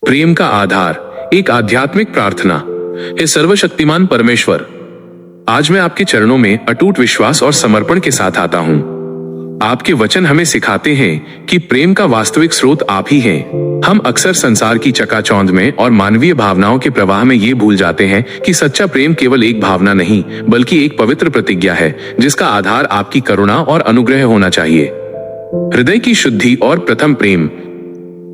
प्रेम का आधार, एक आध्यात्मिक प्रार्थना। हे सर्वशक्तिमान परमेश्वर, आज मैं आपके चरणों में अटूट विश्वास और समर्पण के साथ आता हूँ। आपके वचन हमें सिखाते हैं कि प्रेम का वास्तविक स्रोत आप ही हैं। हम अक्सर संसार की चकाचौंध में और मानवीय भावनाओं के प्रवाह में ये भूल जाते हैं कि सच्चा प्रेम केवल एक भावना नहीं, बल्कि एक पवित्र प्रतिज्ञा है जिसका आधार आपकी करुणा और अनुग्रह होना चाहिए। हृदय की शुद्धि और प्रथम प्रेम।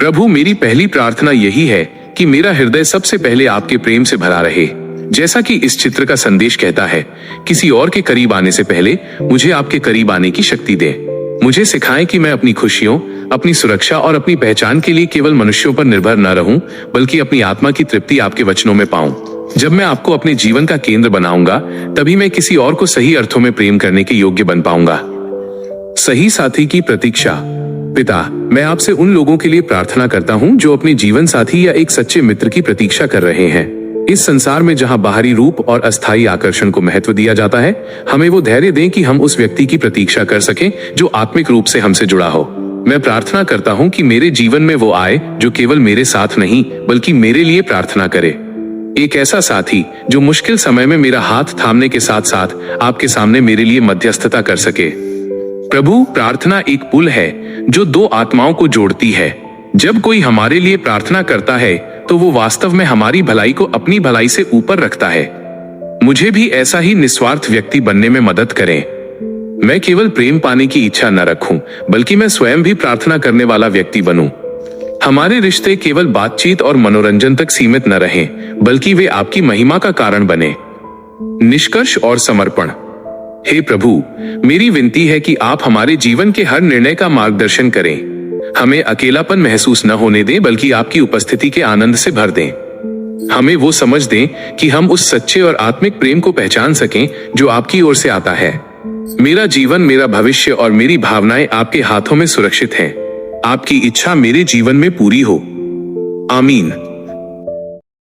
प्रभु, मेरी पहली प्रार्थना यही है कि मेरा हृदय सबसे पहले आपके प्रेम से भरा रहे। जैसा कि इस चित्र का संदेश कहता है, किसी और के करीब आने से पहले मुझे आपके करीब आने की शक्ति दे। मुझे सिखाएं कि मैं अपनी खुशियों, अपनी सुरक्षा और अपनी पहचान के लिए केवल मनुष्यों पर निर्भर न रहूं, बल्कि अपनी आत्मा की तृप्ति आपके वचनों में पाऊं। जब मैं आपको अपने जीवन का केंद्र बनाऊंगा, तभी मैं किसी और को सही अर्थों में प्रेम करने के योग्य बन पाऊंगा। सही साथी की प्रतीक्षा। पिता, मैं आपसे उन लोगों के लिए प्रार्थना करता हूं जो अपने जीवन साथी या एक सच्चे मित्र की प्रतीक्षा कर रहे हैं। इस संसार में जहां बाहरी रूप और अस्थायी आकर्षण को महत्व दिया जाता है, हमें वो धैर्य दें कि हम उस व्यक्ति की प्रतीक्षा कर सकें जो आत्मिक रूप से हमसे जुड़ा हो। मैं प्रार्थना करता हूं कि मेरे जीवन में वो आए जो केवल मेरे साथ नहीं, बल्कि मेरे लिए प्रार्थना करे। एक ऐसा साथी जो मुश्किल समय में मेरा हाथ थामने के साथ साथ आपके सामने मेरे लिए मध्यस्थता कर सके। प्रभु, प्रार्थना एक पुल है जो दो आत्माओं को जोड़ती है। जब कोई हमारे लिए प्रार्थना करता है तो वो वास्तव में हमारी भलाई को अपनी भलाई से ऊपर रखता है। मुझे भी ऐसा ही निस्वार्थ व्यक्ति बनने में मदद करें। मैं केवल प्रेम पाने की इच्छा न रखूं, बल्कि मैं स्वयं भी प्रार्थना करने वाला व्यक्ति बनूं। हमारे रिश्ते केवल बातचीत और मनोरंजन तक सीमित न रहें, बल्कि वे आपकी महिमा का कारण बने। निष्कर्ष और समर्पण। हे प्रभु, मेरी विनती है कि आप हमारे जीवन के हर निर्णय का मार्गदर्शन करें। हमें अकेलापन महसूस न होने दें, बल्कि आपकी उपस्थिति के आनंद से भर दें। हमें वो समझ दें कि हम उस सच्चे और आत्मिक प्रेम को पहचान सकें जो आपकी ओर से आता है। मेरा जीवन, मेरा भविष्य और मेरी भावनाएं आपके हाथों में सुरक्षित हैं। आपकी इच्छा मेरे जीवन में पूरी हो। आमीन।